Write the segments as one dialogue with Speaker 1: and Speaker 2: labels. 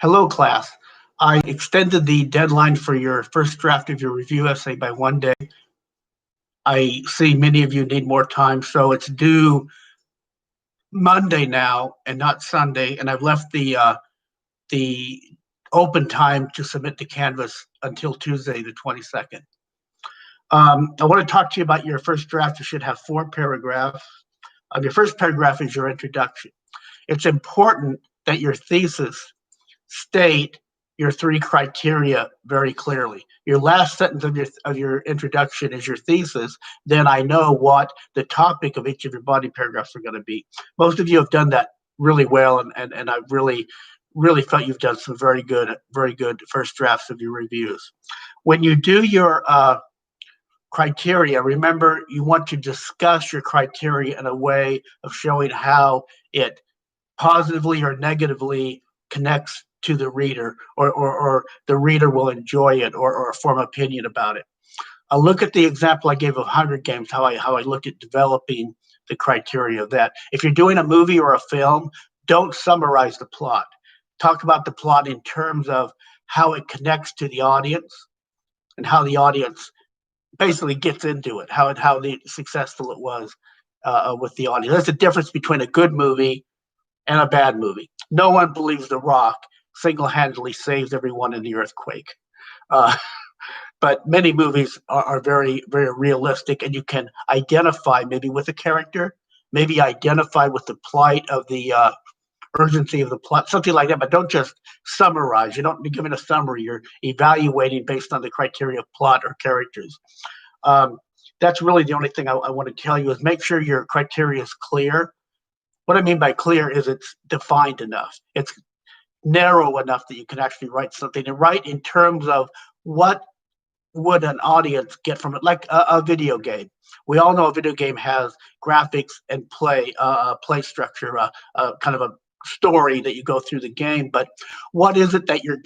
Speaker 1: Hello, class. I extended the deadline for your first draft of your review essay by 1 day. I see many of you need more time, so it's due Monday now and not Sunday, and I've left the open time to submit the Canvas until Tuesday, the 22nd. I want to talk to you about your first draft. You should have 4 paragraphs. Your first paragraph is your introduction. It's important that your thesis state your 3 criteria very clearly. Your last sentence of your introduction is your thesis. Then I know what the topic of each of your body paragraphs are going to be. Most of you have done that really well, and I've really felt you've done some very good first drafts of your reviews. When you do your criteria, remember you want to discuss your criteria in a way of showing how it positively or negatively connects to the reader, or the reader will enjoy it or form opinion about it. I'll look at the example I gave of Hunger Games, how I looked at developing the criteria of that. If you're doing a movie or a film, don't summarize the plot. Talk about the plot in terms of how it connects to the audience and how the audience basically gets into it, how successful it was with the audience. There's a difference between a good movie and a bad movie. No one believes The Rock single-handedly saves everyone in the earthquake. But many movies are very realistic, and you can identify maybe with a character, maybe identify with the plight of the urgency of the plot, something like that, but don't just summarize. You don't be given a summary. You're evaluating based on the criteria of plot or characters. That's really the only thing I want to tell you is make sure your criteria is clear. What I mean by clear is it's defined enough. It's narrow enough that you can actually write something, and write in terms of what would an audience get from it, like a video game. We all know a video game has graphics and play structure, kind of a story that you go through the game, but what is it that your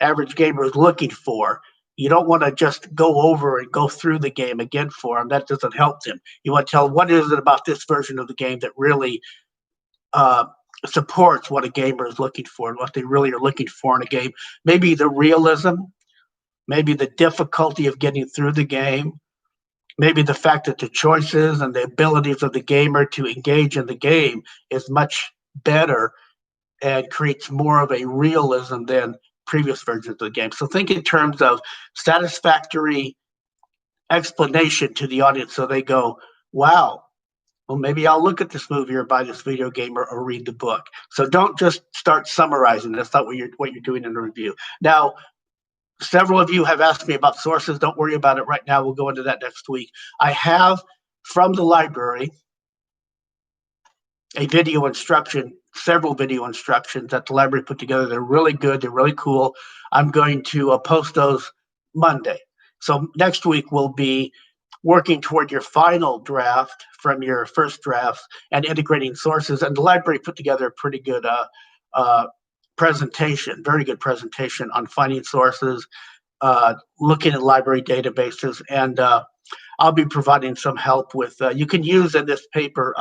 Speaker 1: average gamer is looking for? You don't want to just go over and go through the game again for them. That doesn't help them. You want to tell what is it about this version of the game that really supports what a gamer is looking for and what they really are looking for in a game. Maybe the realism, maybe the difficulty of getting through the game, maybe the fact that the choices and the abilities of the gamer to engage in the game is much better and creates more of a realism than previous versions of the game. So think in terms of satisfactory explanation to the audience so they go, wow, well, maybe I'll look at this movie or buy this video game or read the book. So don't just start summarizing. That's not what you're doing in a review. Now, several of you have asked me about sources. Don't worry about it right now. We'll go into that next week. I have from the library a video instruction, several video instructions that the library put together. They're really good. They're really cool. I'm going to post those Monday. So next week we'll be working toward your final draft from your first drafts and integrating sources. And the library put together a pretty good presentation, very good presentation on finding sources, looking at library databases, and I'll be providing some help with, you can use in this paper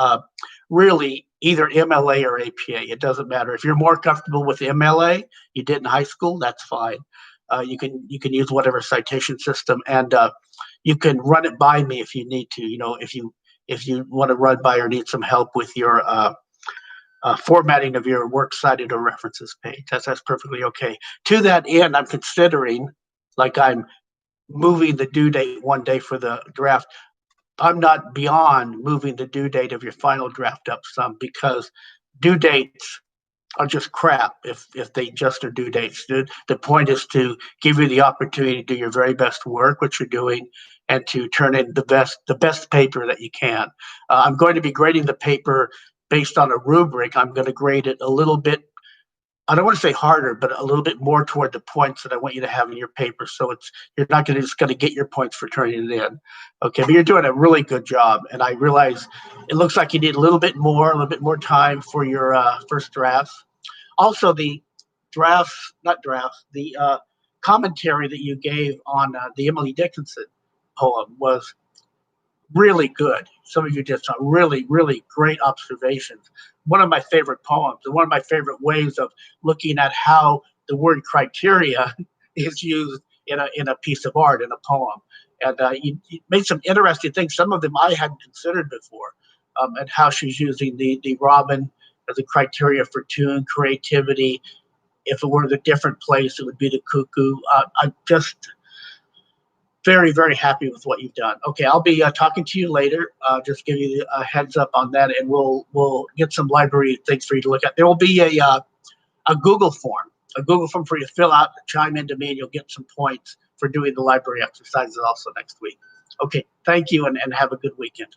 Speaker 1: really either MLA or APA. It doesn't matter. If you're more comfortable with MLA, you did in high school, that's fine. You can use whatever citation system, and you can run it by me if you need to. You know, if you want to run by or need some help with your formatting of your works cited or references page, that's perfectly okay. To that end, I'm considering, like I'm moving the due date 1 day for the draft. I'm not beyond moving the due date of your final draft up some, because due dates are just crap if they just are due dates. The point is to give you the opportunity to do your very best work, which you're doing, and to turn in the best paper that you can. I'm going to be grading the paper based on a rubric. I'm going to grade it a little bit, I don't want to say harder, but a little bit more toward the points that I want you to have in your paper. So you're not just going to get your points for turning it in. Okay, but you're doing a really good job. And I realize it looks like you need a little bit more time for your first drafts. Also, the commentary that you gave on the Emily Dickinson poem was really good. some of you did some really, really great observations. One of my favorite poems, and one of my favorite ways of looking at how the word criteria is used in a piece of art, in a poem. And you made some interesting things. Some of them I hadn't considered before, and how she's using the robin as a criteria for tune, creativity. If it were the different place, it would be the cuckoo. I'm just very, very happy with what you've done. Okay, I'll be talking to you later. Just give you a heads up on that, and we'll get some library things for you to look at. There will be a Google form for you to fill out, chime in to me, and you'll get some points for doing the library exercises also next week. Okay, thank you, and have a good weekend.